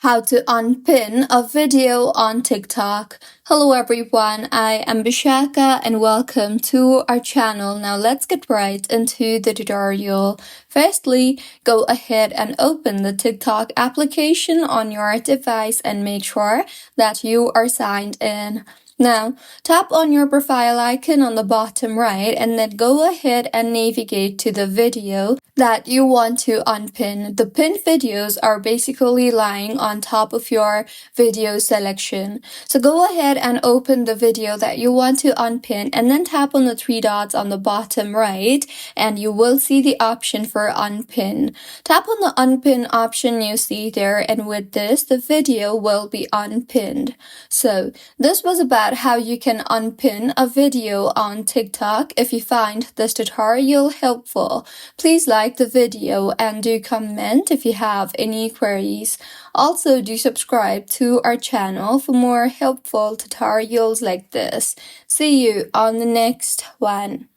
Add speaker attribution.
Speaker 1: How to unpin a video on TikTok. Hello everyone, I am Bishaka and welcome to our channel. Now let's get right into the tutorial. Firstly, go ahead and open the TikTok application on your device and make sure that you are signed in. Now, tap on your profile icon on the bottom right and then go ahead and navigate to the video that you want to unpin. The pinned videos are basically lying on top of your video selection. So go ahead and open the video that you want to unpin and then tap on the three dots on the bottom right and you will see the option for unpin. Tap on the unpin option you see there, and with this the video will be unpinned. So this was about how you can unpin a video on TikTok. If you find this tutorial helpful, please like the video and do comment if you have any queries. Also, do subscribe to our channel for more helpful tutorials like this. See you on the next one.